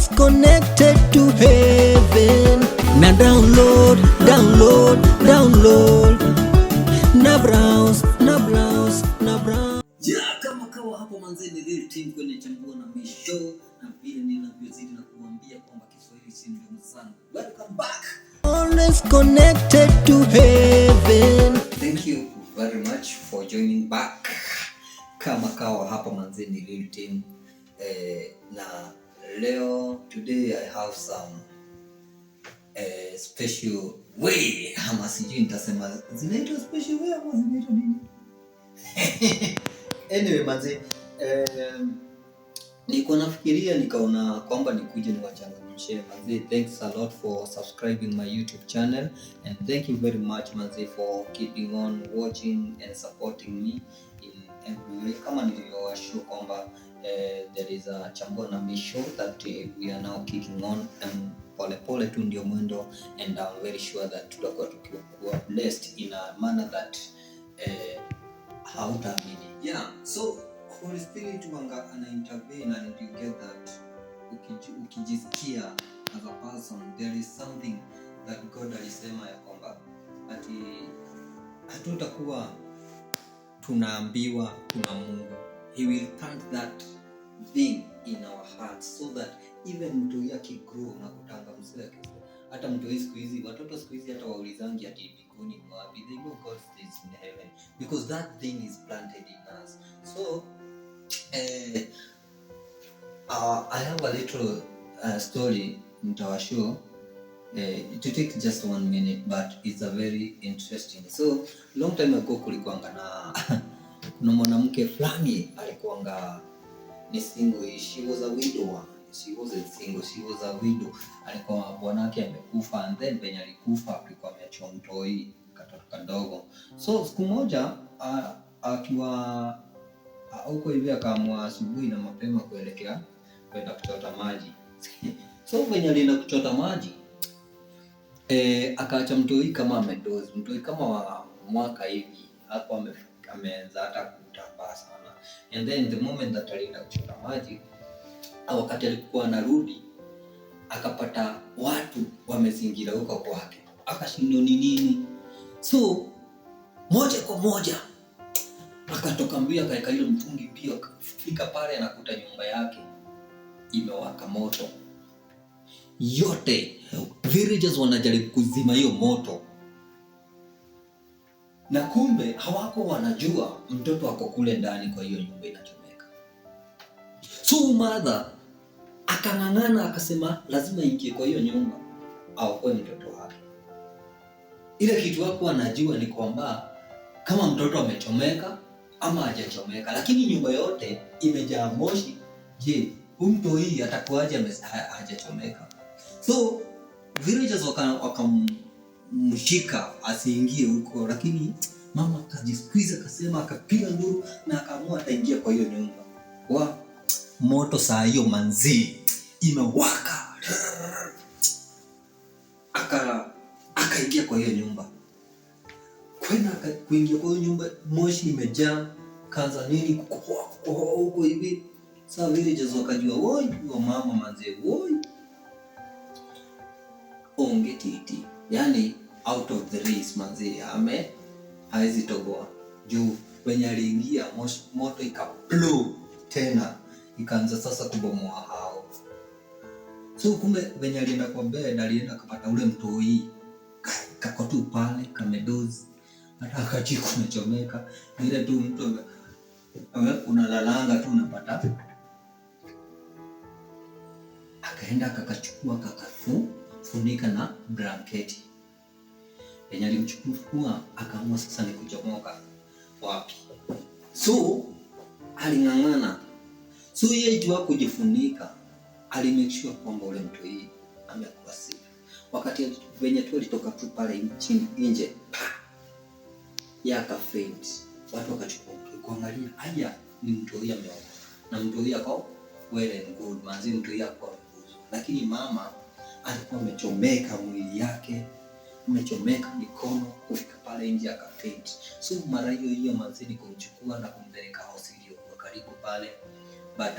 Always connected to heaven. Na download na browse. Yeah, kama kawa hapo manze, ni real team kwenye Chambua na mi show, na vile ninavyozidi na kuambia kwamba Kiswahili si ndio sana. Welcome back. Always connected to heaven. Thank you very much for joining back. Kama kawa hapo manze, ni real team. Na leo today I have some special way, ama sijui nitasema zinaitwa special way ama zinaitwa nini? Anyway manze, niko nafikiria nikaona kwamba nikuje niwachangamshe manze. Thanks a lot for subscribing my YouTube channel, and thank you very much manze for keeping on watching and supporting me in every way. Kama nilivyowashow kwamba there is a Chambua na mi show that we are now kicking on, and pole tu ndio mwendo, and I'm very sure that tutakuwa tukiwa blessed in a manner that hautaamini. Yeah, so Holy Spirit wanga ana intervene, and you get that ukijisikia as a person there is something that God alisema ya kwamba ati hatutakuwa tunaambiwa kuna Mungu. He will plant that thing in our hearts so that even mtu yake grow na kutanga msela. Hata mtu siku hizi, watoto siku hizi hata waulizangi ati mbinguni wapi, they know God stays in heaven because that thing is planted in us. So I have a little story mtawashow. It will take just 1 minute, but it's a very interesting. So long time ago kulikuanga na kuna mwanamke fulani alikuanga ni single. She was a widow. She wasn't single, she was a widow. Alikuwa bwanake amekufa, and then penye alikufa alikuwa ameacha mtoi katoto kadogo. So siku moja akiwa huko hivi akaamua asubuhi na mapema kwenda kuchota maji. So penye alienda kuchota maji akaacha mtoi kama amedozi, mtoi kama wa mwaka hivi, hapo ameanza hata kutambaa sana. And then the moment that alienda kuchota maji, wakati alikuwa anarudi akapata watu wamezingira huko kwake, akashindwa ni nini. So moja kwa moja akatoka mbio, akaeka ile mtungi mbio, akafika pale anakuta nyumba yake imewaka moto yote. Villagers wanajaribu kuzima hiyo moto, na kumbe hawako wanajua mtoto wako kule ndani kwa hiyo nyumba inachomeka. So mother akang'ang'ana, akasema lazima ingie kwa hiyo nyumba aokoe mtoto wake. Ile kitu wako anajua ni kwamba kama mtoto amechomeka ama hajachomeka, lakini nyumba yote imejaa moshi. Je, mtu hii atakuaje hajachomeka? So villagers wakamshika asiingie huko, lakini mama akajisqueeze, akasema, akapiga nduru na akaamua ataingia kwa hiyo nyumba. Moto saa hiyo manzi imewaka, akaingia kwa hiyo nyumba. Kuingia kwa hiyo nyumba, moshi imejaa, kaanza nini kukohoa huko hivi. Sasa villagers wakajua, woi wa mama manzi, woi onge titi, yani out of the race manzi, haezi toboa juu wenye aliingia moto ikablow tena, ikaanza sasa kubomoa hao. So kumbe venye alienda kwa bed, alienda akapata ule mtoi kako tu pale kamedozi, hata akajiku umechomeka. Ile tu mtu unalalanga tu unapata. Akaenda akakachukua funika na blanketi. Venye alimchukua akaamua sasa ni kuchomoka wapi. So aling'ang'ana. So yeye tu kujifunika, alimake sure kwamba ule mtu hii amekuwa safe. Wakati venye tu alitoka tu pale chini nje, yakafaint. Watu wakachukua mtu kuangalia, haya ni mtu hii ameokoka. Na mtu hii akao well and good, manzi mtu hii akao mbuzu. Lakini mama alikuwa amechomeka mwili yake, amechomeka mikono, kufika pale nje akafaint. So mara hiyo manzi ni kumchukua na kumpeleka hospitali karibu pale. But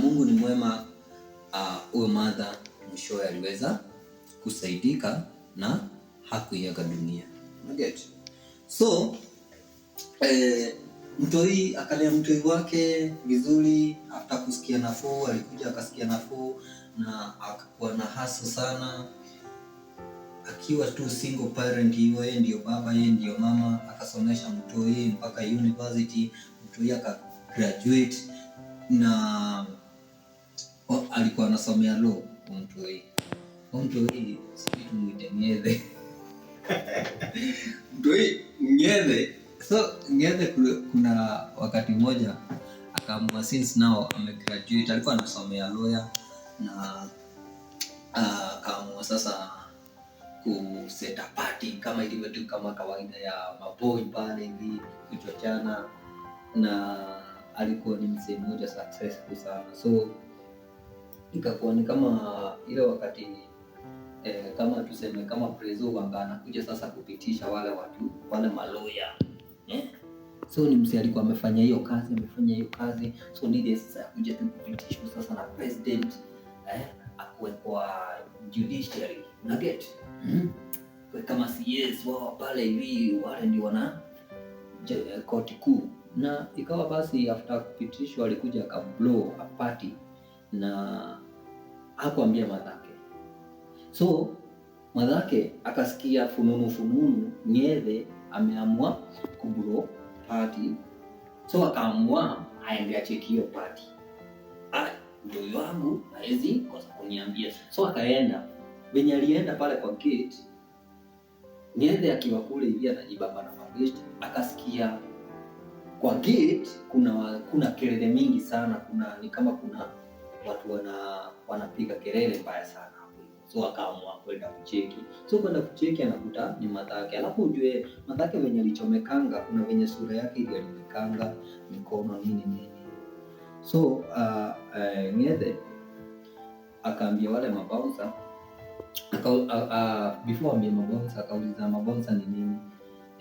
Mungu ni mwema. huyo mother mwishowe aliweza kusaidika na hakuiaga dunia. Unaget? So mtoi akalea mtoi wake vizuri. After kusikia nafuu, alikuja akasikia nafuu na akakuwa na haso sana, akiwa tu single parent hivyo, yeye ndio baba, yeye ndio mama. Akasomesha mtoi mpaka university, mtoi aka graduate na alikuwa anasomea law. Mtoi sisi tumuite Ng'ethe. Mtoi Ng'ethe. So Ng'ethe, kuna wakati mmoja akaamua, since now amegraduate, alikuwa anasomea lawyer na akaamua sasa kuseta party kama ilivyo tu kama kawaida ya maboy pale hivi kuchochana, na alikuwa ni msee mmoja successful sana. So ikakuwa ni kama ile wakati kama tuseme kama prezo wanga anakuja sasa kupitisha wale watu wale maloya so ni msee alikuwa amefanya hiyo kazi, so ni sasa kuja tu kupitishwa sasa na president akuwe kwa judiciary, unaget kama CS wao pale hivi, wale ndio wana koti kuu. Na ikawa basi after kupitishwa alikuja akablow a party na hakuambia madhake. So madhake akasikia fununu Ng'ethe ameamua kublow party, so akaamua aende acheki hiyo party. Ndio wangu haezi kosa kuniambia. So akaenda, venye alienda pale kwa gate, Ng'ethe akiwa kule hivi anajibamba na mabest, akasikia kwa gate kuna kelele mingi sana, ni kama kuna watu wanapiga kelele mbaya sana hapo. So akaamua kwenda kucheki. So kwenda kucheki anakuta ni madhake. Alafu ujue madhake venye alichomekanga, kuna venye sura yake ile alimekanga, mikono nini. So Ng'ethe akaambia wale mabouncer, before ambia mabouncer, akauliza mabouncer ni nini.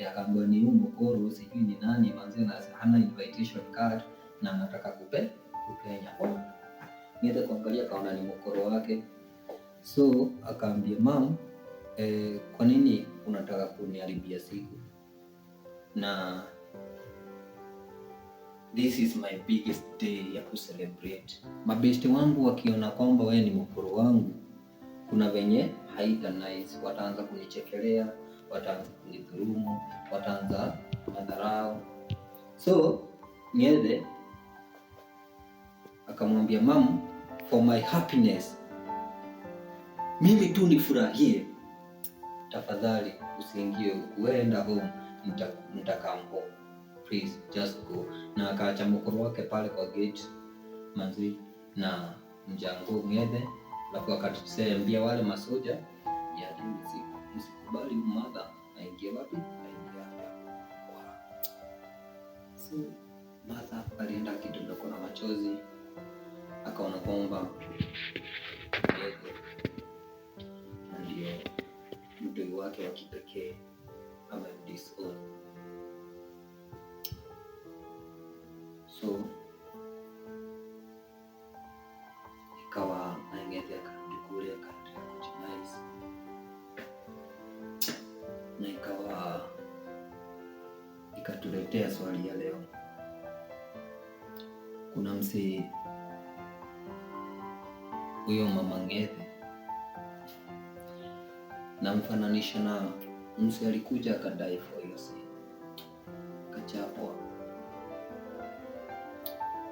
Akaambiwa ni huyu mkoro sijui ni nani manzi, na hana invitation card na anataka kupenya. Ng'ethe kuangalia kaona ni mkoro wake. So akaambia mam, kwa nini unataka kuniharibia siku? Na this is my biggest day ya kucelebrate. Mabesti wangu wakiona kwamba wewe ni mkoro wangu, kuna venye haita nice, wataanza kunichekelea, wataanza kunidhulumu, wataanza madharau. So Ng'ethe akamwambia mam, for my happiness, mimi tu nifurahie, tafadhali usiingie, uenda home, nitakam home, please just go. Na akaacha mkoro wake pale kwa gate manzi na mjango Ng'ethe. Alafu akatuambia wale masoja ya msikubali mother aingie wapi, aingie hapa. So mother alienda kidondoko na machozi, akaona kwamba ndio mtoi wake wa kipekee amemdisown. So ikawa Ng'ethe akarudi kule akaendelea kujinais, na ikawa ikatuletea swali ya leo. Kuna msee huyo mama Ng'ethe, na mfananisha na msee alikuja akadai for hiyo sin, akachapwa,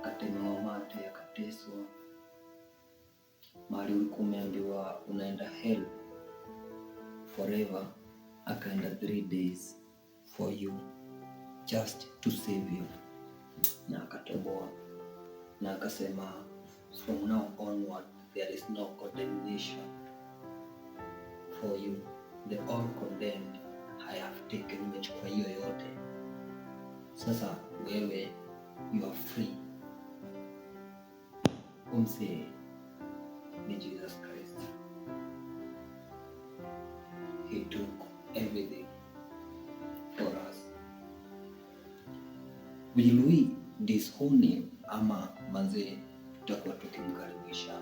akatemewa mate, akateswa. Mahali ulikuwa umeambiwa unaenda hell forever, akaenda 3 days for you, just to save you. Na akatoboa na akasema, from now onward there is no condemnation for you, the all condemned I have taken. Umechukua hiyo yote, sasa wewe you are free. Umse ni Jesus Christ. He took everything for us. Will we disown him ama manze tutakuwa tukimkaribisha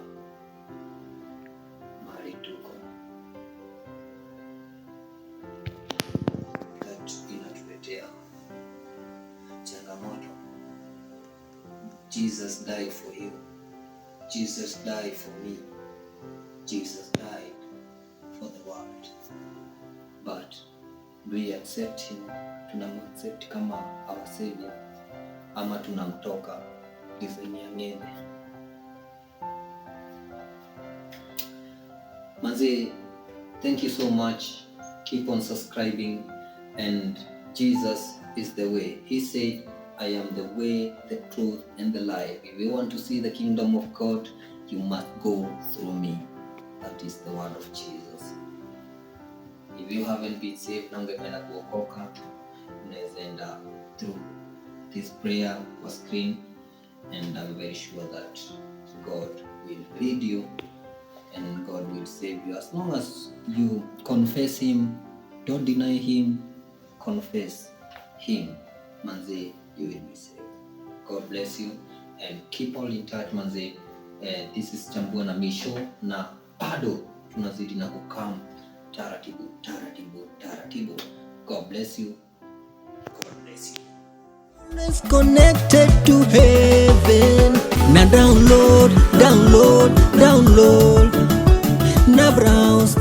Jesus died for you. Jesus died for me. Jesus died for the world. But do we accept him? Tunamaccept kama our savior ama tunamtoka design nyingine? Manzi, thank you so much. Keep on subscribing, and Jesus is the way. He said, I am the way, the truth, and the life. If you want to see the kingdom of God, you must go through me. That is the word of Jesus. If you haven't been saved, na ungependa kuokoka, unaweza enda through this prayer kwa screen, and I'm very sure that God will lead you and God will save you. As long as you confess him, don't deny him, confess him, manze, you will be saved. God bless you and keep all in touch, manze. This is Chambua na Misho, na bado tunazidi na kukam taratibu taratibu taratibu. God bless you. God bless you. Is connected to heaven. Now download, download, download. Now browse